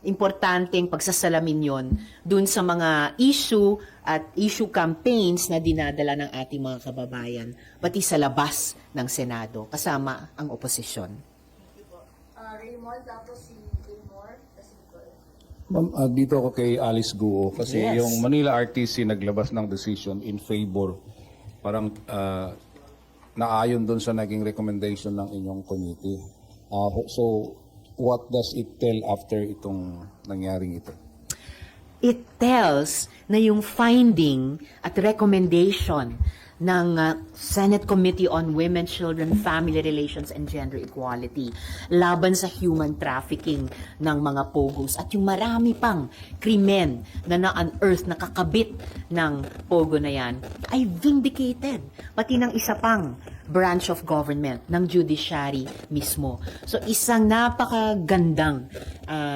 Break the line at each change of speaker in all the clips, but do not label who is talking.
importanteng pagsasalamin yon dun sa mga issue at issue campaigns na dinadala ng ating mga kababayan, pati sa labas ng Senado, kasama ang oposisyon.
Raymond, tapos si Gilmore, kasi
Ma'am, dito ako kay Alice Guo kasi
Yes.
yung Manila RTC naglabas ng decision in favor, parang naayon doon sa naging recommendation ng inyong committee. So, what does it tell after itong nangyaring ito?
It tells na yung finding at recommendation ng Senate Committee on Women, Children, Family Relations, and Gender Equality laban sa human trafficking ng mga pogos at yung marami pang krimen na na-unearth, nakakabit ng pogo na yan ay vindicated, pati ng isa pang branch of government, ng judiciary mismo. So isang napakagandang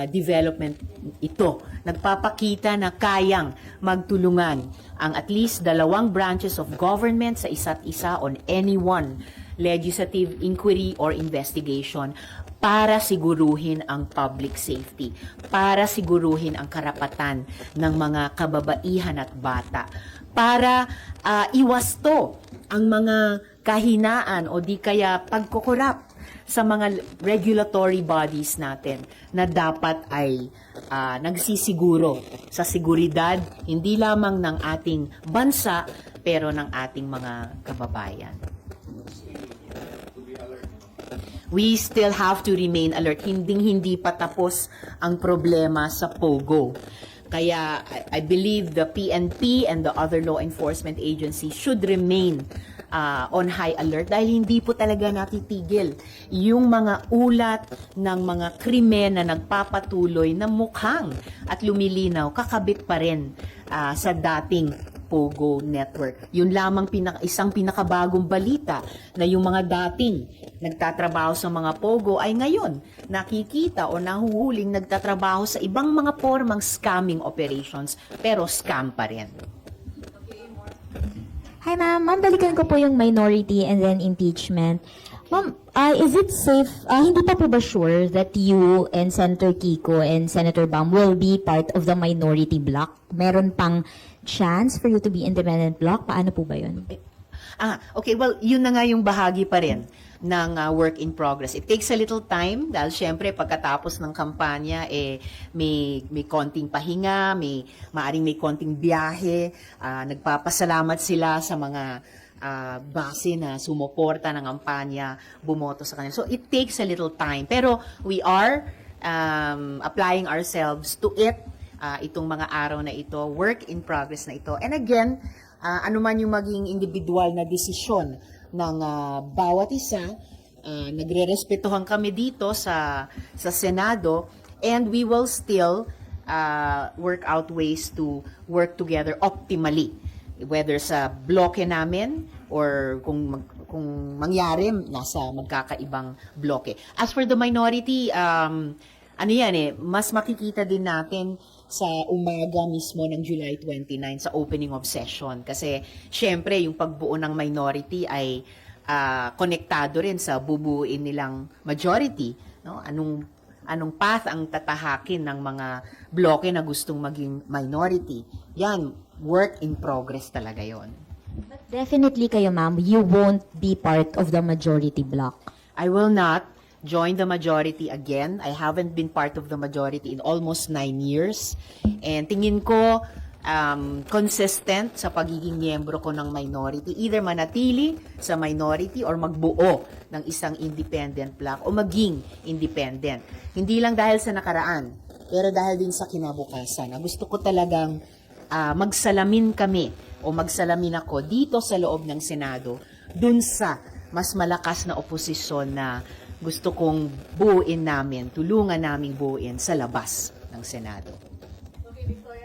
development ito. Nagpapakita na kayang magtulungan ang at least dalawang branches of government sa isa't isa on any one legislative inquiry or investigation para siguruhin ang public safety, para siguruhin ang karapatan ng mga kababaihan at bata, para iwasto ang mga kahinaan o di kaya pagkukurap sa mga regulatory bodies natin na dapat ay nagsisiguro sa seguridad hindi lamang ng ating bansa pero ng ating mga kababayan. We still have to remain alert. Hindi pa tapos ang problema sa POGO. Kaya I believe the PNP and the other law enforcement agencies should remain on high alert dahil hindi po talaga natitigil yung mga ulat ng mga krimen na nagpapatuloy na mukhang at lumilinaw kakabit pa rin sa dating Pogo Network. Yun lamang isang pinakabagong balita na yung mga dating nagtatrabaho sa mga Pogo ay ngayon nakikita o nahuhuling nagtatrabaho sa ibang mga formang scamming operations pero scam pa rin.
Hi ma'am, balikan ko po yung minority and then impeachment. Ma'am, is it safe, hindi pa po ba sure that you and Senator Kiko and Senator Bam will be part of the minority bloc? Meron pang chance for you to be independent bloc? Paano po ba yun?
Okay, well, yun na nga yung bahagi pa rin ng work in progress. It takes a little time dahil syempre pagkatapos ng kampanya may konting pahinga, maaring may konting biyahe, nagpapasalamat sila sa mga base na sumuporta ng kampanya, bumoto sa kanila. So it takes a little time. Pero we are applying ourselves to it, itong mga araw na ito, work in progress na ito. And again, ano man yung maging individual na desisyon ng bawat isa, nagre-respetuhan kami dito sa Senado, and we will still work out ways to work together optimally, whether sa bloke namin or kung mangyari nasa magkakaibang bloke. As for the minority, mas makikita din natin sa umaga mismo ng July 29 sa opening of session. Kasi, syempre, yung pagbuo ng minority ay konektado rin sa bubuuin nilang majority. No? Anong path ang tatahakin ng mga bloke na gustong maging minority? Yan, work in progress talaga yon.
But definitely kayo ma'am, you won't be part of the majority bloc.
I will not join the majority again. I haven't been part of the majority in almost 9 years. And tingin ko, consistent sa pagiging miyembro ko ng minority. Either manatili sa minority or magbuo ng isang independent bloc o maging independent. Hindi lang dahil sa nakaraan, pero dahil din sa kinabukasan. Gusto ko talagang magsalamin kami o magsalamin ako dito sa loob ng Senado dun sa mas malakas na oposisyon na gusto kong buuin namin, tulungan naming buuin sa labas ng Senado.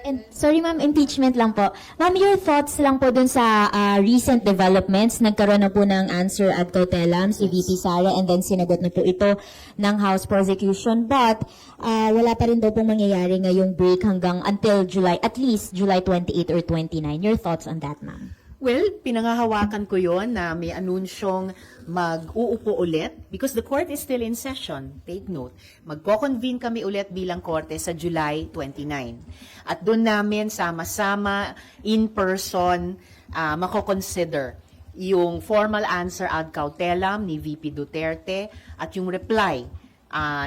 And sorry ma'am, impeachment lang po. Ma'am, your thoughts lang po dun sa recent developments. Nagkaroon na po ng answer ad cautelam si VP Sara and then sinagot na po ito ng House Prosecution. But wala pa rin daw pong mangyayari ngayong break hanggang until July, at least July 28 or 29. Your thoughts on that, ma'am?
Well, pinangahawakan ko yon na may anunsyong mag-uupo ulit because the court is still in session. Take note. Magko-convene kami ulit bilang korte sa July 29. At doon namin sama-sama in person mako-consider yung formal answer ad cautelam ni VP Duterte at yung reply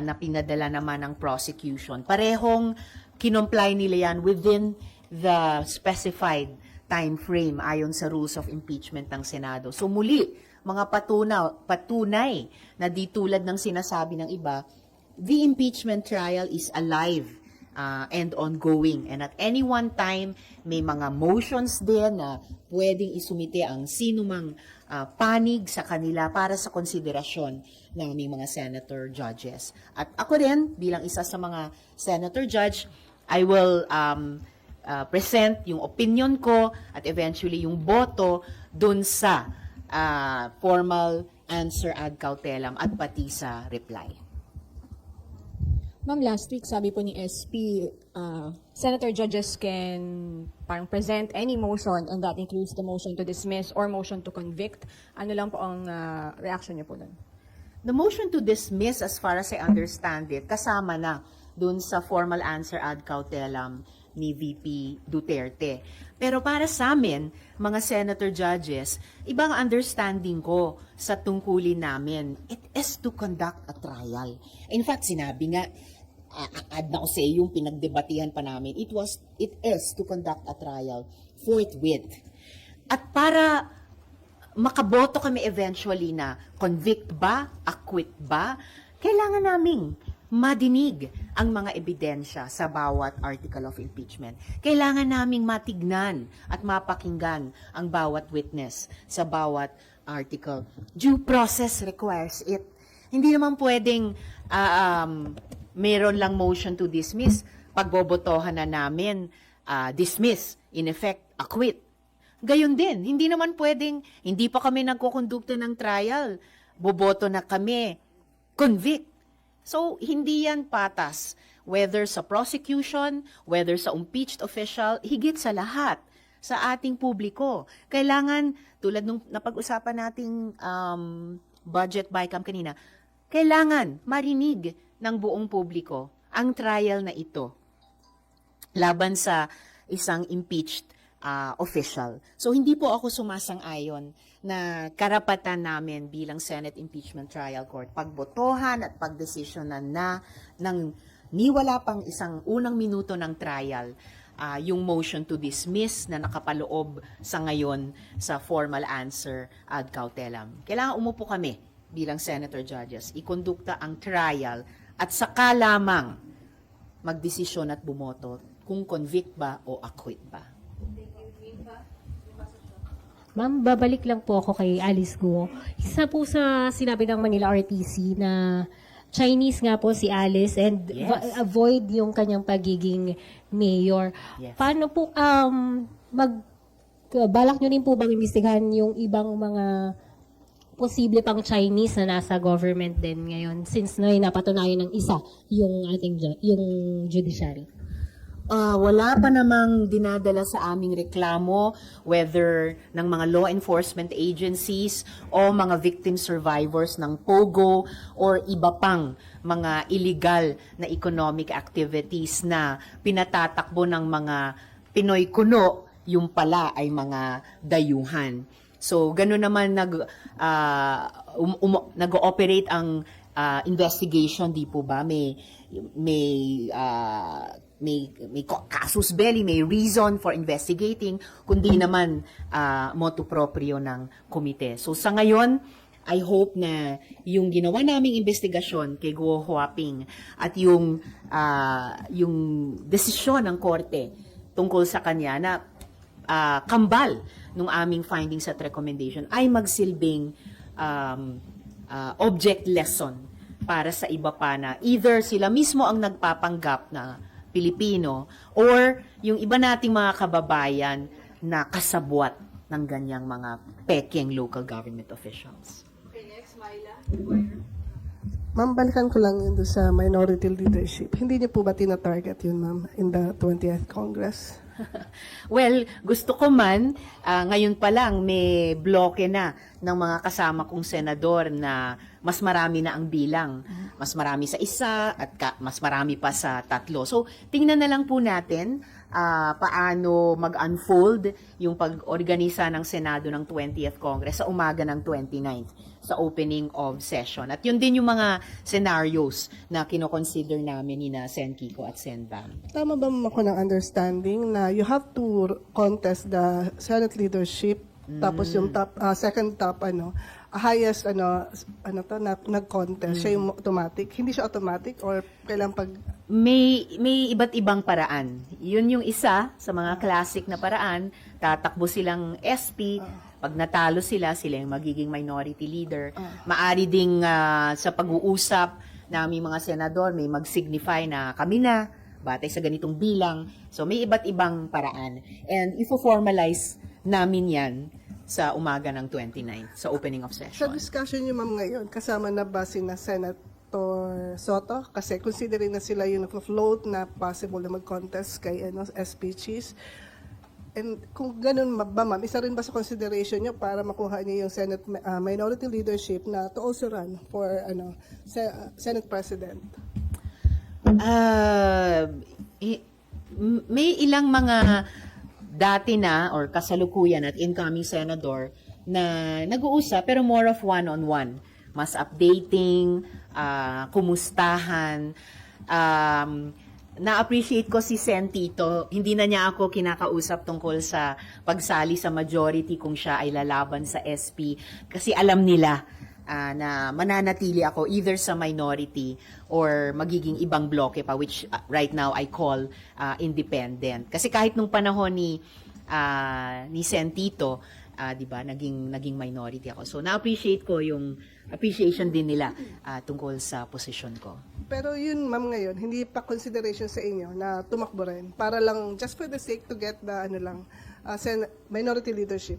na pinadala naman ng prosecution. Parehong kinomply nila yan within the specified time frame ayon sa rules of impeachment ng Senado. So muli, mga patunay na di tulad ng sinasabi ng iba, the impeachment trial is alive and ongoing. And at any one time, may mga motions din na pwedeng isumite ang sinumang panig sa kanila para sa konsiderasyon ng aming mga senator judges. At ako rin, bilang isa sa mga senator judge, I will present yung opinion ko at eventually yung boto dun sa formal answer ad cautelam at pati sa reply.
Ma'am, last week sabi po ni SP, senator judges can parang present any motion and that includes the motion to dismiss or motion to convict. Ano lang po ang reaction niyo po doon?
The motion to dismiss, as far as I understand it, kasama na dun sa formal answer ad cautelam ni VP Duterte. Pero para sa amin, mga senator judges, ibang understanding ko sa tungkulin namin. It is to conduct a trial. In fact, sinabi nga, add na ko sa yung pinagdebatihan pa namin, it is to conduct a trial forthwith. At para makaboto kami eventually na convict ba, acquit ba, kailangan naming madinig ang mga ebidensya sa bawat article of impeachment. Kailangan naming matignan at mapakinggan ang bawat witness sa bawat article. Due process requires it. Hindi naman pwedeng meron lang motion to dismiss, pagbobotohan na namin, dismiss, in effect, acquit. Gayon din, hindi naman pwedeng, hindi pa kami nagkukondukta ng trial, boboto na kami, convict. So, hindi yan patas. Whether sa prosecution, whether sa impeached official, higit sa lahat, sa ating publiko. Kailangan, tulad nung napag-usapan nating budget bycam kanina, kailangan marinig ng buong publiko ang trial na ito laban sa isang impeached official. So, hindi po ako sumasang-ayon na karapatan namin bilang Senate Impeachment Trial Court pagbotohan at pagdesisyonan na ng niwala pang isang unang minuto ng trial yung motion to dismiss na nakapaloob sa ngayon sa formal answer ad cautelam. Kailangan umupo kami bilang senator judges, ikondukta ang trial at saka lamang magdesisyon at bumoto kung convict ba o acquit ba.
Ma'am, babalik lang po ako kay Alice Guo. Isa po sa sinabi ng Manila RTC na Chinese nga po si Alice and
Yes.
avoid yung kanyang pagiging mayor.
Yes.
Paano po balak nyo rin po bang imbestigahan yung ibang mga posible pang Chinese na nasa government din ngayon since napatunayan ng isa yung ating yung judiciary?
Wala pa namang dinadala sa aming reklamo, whether ng mga law enforcement agencies o mga victim survivors ng POGO or iba pang mga illegal na economic activities na pinatatakbo ng mga Pinoy kuno, yung pala ay mga dayuhan. So, gano'n naman nag-ooperate ang investigation, di po ba? May casus belli, may reason for investigating, kundi naman motu proprio ng komite. So sa ngayon, I hope na yung ginawa naming investigasyon kay Guo Huaping at yung desisyon ng korte tungkol sa kanya na kambal ng aming findings at recommendation ay magsilbing object lesson para sa iba pa na either sila mismo ang nagpapanggap na Pilipino or yung iba nating mga kababayan na kasabwat ng ganyang mga peking local government officials.
Okay, next, Myla.
Ma'am, balikan ko lang yun doon sa minority leadership. Hindi niyo po ba tina-target yun, ma'am, in the 20th Congress?
Well, gusto ko man, ngayon pa lang may bloke na ng mga kasama kong senador na mas marami na ang bilang. Mas marami sa isa at mas marami pa sa tatlo. So, tingnan na lang po natin paano mag-unfold yung pag-organisa ng Senado ng 20th Congress sa umaga ng 29th sa opening of session. At yun din yung mga scenarios na kinoconsider namin ni na Sen Kiko at Sen Bam.
Tama ba ako ng understanding na you have to contest the Senate leadership, tapos yung second top, highest, nag-contest, siya yung automatic? Hindi siya automatic or kailang pag...
May iba't ibang paraan. Yun yung isa sa mga classic na paraan. Tatakbo silang SP. Pag natalo sila yung magiging minority leader. Maari ding sa pag-uusap namin mga senador, may mag-signify na kami na, batay sa ganitong bilang. So may iba't ibang paraan. And ifo-formalize namin yan sa umaga ng 29 sa opening of
Sa
session.
discussion niyo, ma'am, ngayon, kasama na ba si na Senator Soto? Kasi considering na sila yung nag-float na possible na mag-contest kay SP Cheese. And kung ganun ba, ma'am, isa rin ba sa consideration niyo para makuha niyo yung Senate minority leadership na to also run for Senate President?
May ilang mga dati na or kasalukuyan at incoming senador na nag-uusap pero more of one-on-one. Mas updating, kumustahan. Na-appreciate ko si Sen Tito. Hindi na niya ako kinakausap tungkol sa pagsali sa majority kung siya ay lalaban sa SP. Kasi alam nila na mananatili ako either sa minority or magiging ibang bloke pa, which right now I call independent. Kasi kahit nung panahon ni Sen Tito, 'di ba, naging minority ako. So na-appreciate ko yung appreciation din nila tungkol sa posisyon ko.
Pero yun, ma'am, ngayon, hindi pa consideration sa inyo na tumakbo rin para lang just for the sake to get the minority leadership.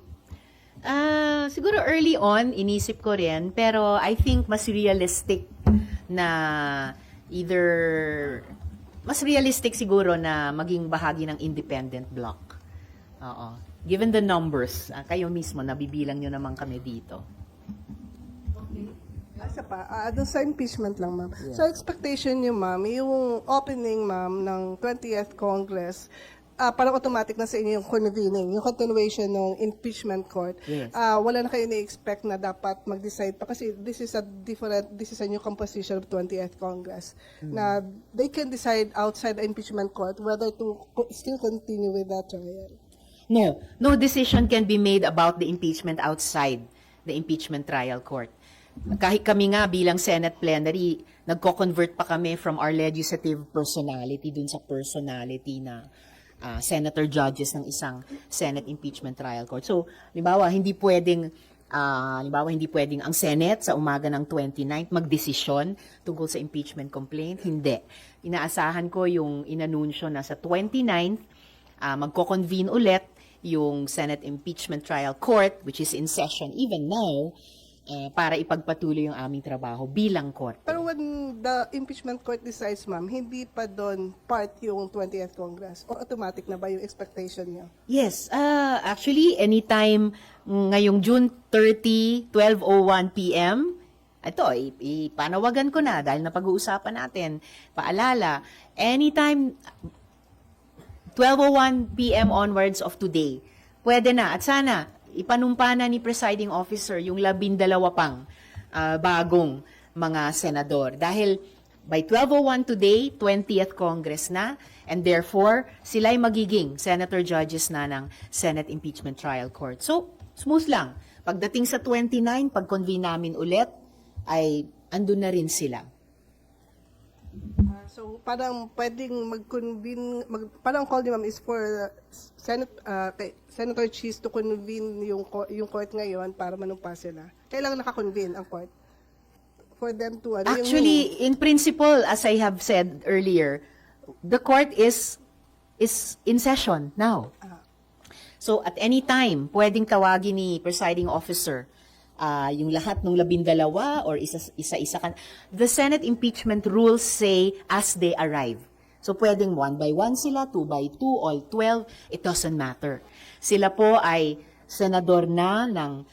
Siguro early on, inisip ko rin, pero I think mas realistic siguro na maging bahagi ng independent bloc. Oo. Given the numbers, kayo mismo, nabibilang nyo naman kami dito.
Asa pa, doon sa impeachment lang, ma'am. So, expectation niyo, ma'am, yung opening, ma'am, ng 20th Congress, parang automatic na sa inyo yung convening, yung continuation ng impeachment court.
Yes.
Wala na kayo na-expect na dapat mag-decide pa kasi this is a new composition of 20th Congress na they can decide outside the impeachment court whether to still continue with that trial.
No decision can be made about the impeachment outside the impeachment trial court. Kahit kami nga bilang Senate plenary, nagko-convert pa kami from our legislative personality dun sa personality na senator judges ng isang Senate impeachment trial court. So, halimbawa, hindi pwedeng ang Senate sa umaga ng 29th magdesisyon tungkol sa impeachment complaint. Hindi. Inaasahan ko yung inanunsyo na sa 29th, magko-convene ulit yung Senate Impeachment Trial Court, which is in session even now, para ipagpatuloy yung aming trabaho bilang court.
Pero when the impeachment court decides, ma'am, hindi pa doon part yung 20th Congress? O automatic na ba yung expectation niyo?
Yes, actually, anytime ngayong June 30, 12:01 p.m., ito, ipanawagan ko na dahil napag-uusapan natin. Paalala, anytime 12:01 p.m. onwards of today, pwede na. At sana, ipanumpa na ni presiding officer yung 12 pang bagong mga senador. Dahil by 12:01 today, 20th Congress na, and therefore, sila'y magiging senator judges na ng Senate Impeachment Trial Court. So, smooth lang. Pagdating sa 29, pag-convene namin ulit, ay andun na rin sila.
So, parang pwedeng mag-convene, parang call ni ma'am is for Senator Cheese to convene yung court ngayon para manumpa sila. Kailangan naka-convene ang court for them to...
Actually, in principle, as I have said earlier, the court is in session now. So, at any time, pwedeng tawagin ni presiding officer yung lahat ng 12 or isa-isa. The Senate impeachment rules say as they arrive. So pwedeng 1 by 1 sila, 2 by 2, all 12, it doesn't matter. Sila po ay senador na ng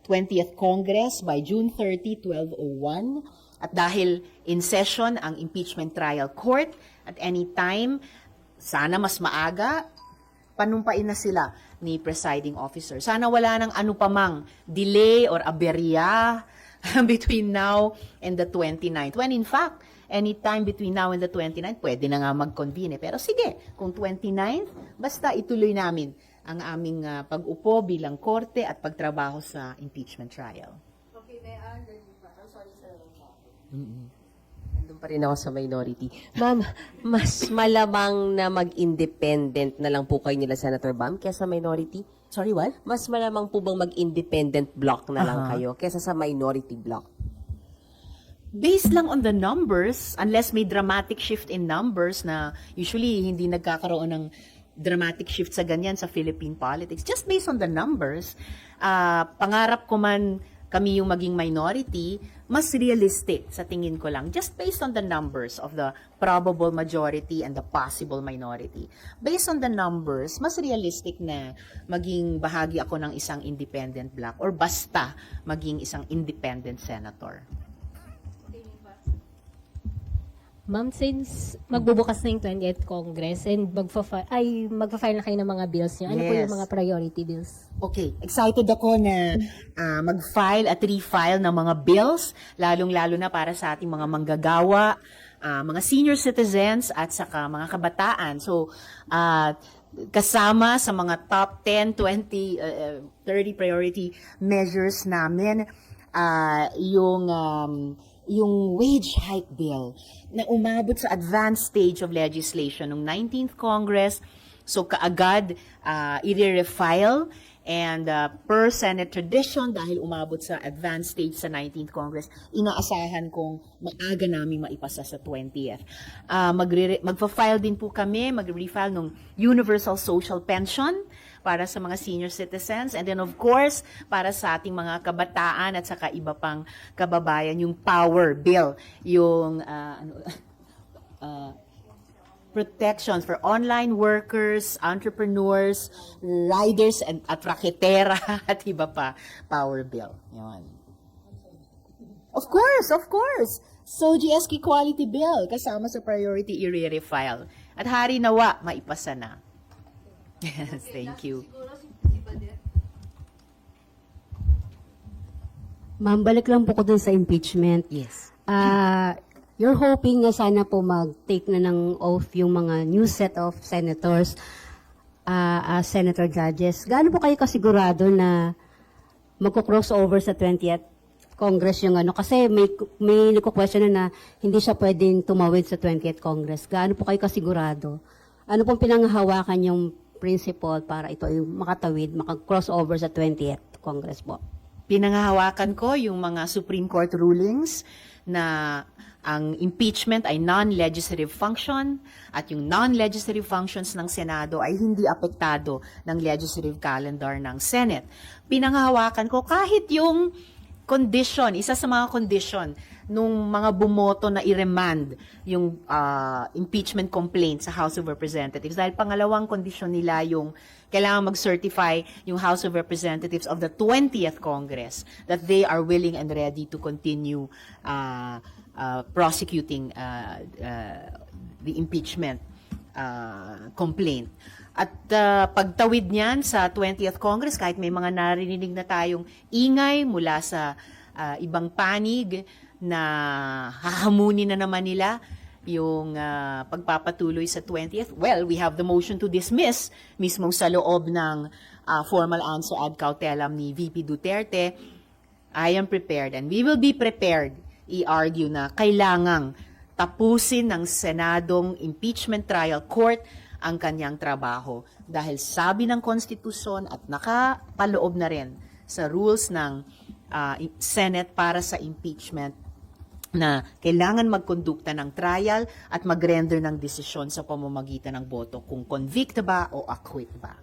20th Congress by June 30, 1201. At dahil in session ang impeachment trial court, at any time, sana mas maaga, panumpain na sila ni presiding officer. Sana wala nang ano pa mang delay or aberya between now and the 29th. When in fact, anytime between now and the 29th, pwede na nga mag-convene. Pero sige, kung 29th, basta ituloy namin ang aming pag-upo bilang korte at pagtrabaho sa impeachment trial.
Okay, may sorry, sir.
Nandun pa rin ako sa minority. Ma'am, mas malamang na mag-independent na lang po kayo nila Senator Bam kesa minority?
Sorry, what?
Mas malamang po bang mag-independent block na lang kayo kesa sa minority block?
Based lang on the numbers, unless may dramatic shift in numbers na usually hindi nagkakaroon ng dramatic shift sa ganyan sa Philippine politics. Just based on the numbers, pangarap ko man kami yung maging minority, mas realistic sa tingin ko lang. Just based on the numbers of the probable majority and the possible minority. Based on the numbers, mas realistic na maging bahagi ako ng isang independent bloc or basta maging isang independent senator.
Ma'am, since magbubukas na yung 20th Congress and magfa-file na kayo ng mga bills niyo, ano po
Yes.
yung mga priority bills?
Okay, excited ako na mag-file at refile ng mga bills, lalong-lalo na para sa ating mga manggagawa, mga senior citizens at saka mga kabataan. So, kasama sa mga top 10, 20, 30 priority measures namin, yung wage hike bill na umabot sa advanced stage of legislation ng 19th Congress. So kaagad i-refile and per Senate tradition dahil umabot sa advanced stage sa 19th Congress, inaasahan kong maaga namin maipasa sa 20th. Magfa-file din po kami, mag-refile ng Universal Social Pension para sa mga senior citizens, and then of course, para sa ating mga kabataan at saka iba pang kababayan, yung power bill, yung protections for online workers, entrepreneurs, riders, and at raketera, at iba pa, power bill. Yun. Of course. So, GSK Quality Bill, kasama sa priority i-refile. At hari nawa, maipasa na. Yes, thank you.
Ma'am, balik lang po ko dun sa impeachment.
Yes.
You're hoping na sana po mag-take na ng oath yung mga new set of senators as senator judges. Gaano po kayo kasigurado na magko-crossover sa 20th Congress yung ano? Kasi may nagko-question na hindi siya pwedeng tumawid sa 20th Congress. Gaano po kayo kasigurado? Ano pong pinanghahawakan yung principle para ito yung makatawid, maka-crossover sa 20th Congress po?
Pinanghahawakan ko yung mga Supreme Court rulings na ang impeachment ay non-legislative function at yung non-legislative functions ng Senado ay hindi apektado ng legislative calendar ng Senate. Pinanghahawakan ko kahit yung condition, isa sa mga condition nung mga bumoto na i-remand yung impeachment complaint sa House of Representatives. Dahil pangalawang condition nila yung kailangan mag-certify yung House of Representatives of the 20th Congress that they are willing and ready to continue prosecuting the impeachment complaint. At pagtawid niyan sa 20th Congress, kahit may mga narinig na tayong ingay mula sa ibang panig na hahamunin na naman nila yung pagpapatuloy sa 20th, well, we have the motion to dismiss mismong sa loob ng formal answer ad cautelam ni VP Duterte. I am prepared and we will be prepared i-argue na kailangang tapusin ng Senadong Impeachment Trial Court ang kanyang trabaho dahil sabi ng konstitusyon at nakapaloob na rin sa rules ng Senate para sa impeachment na kailangan magkondukta ng trial at mag-render ng desisyon sa pamamagitan ng boto kung convict ba o acquit ba.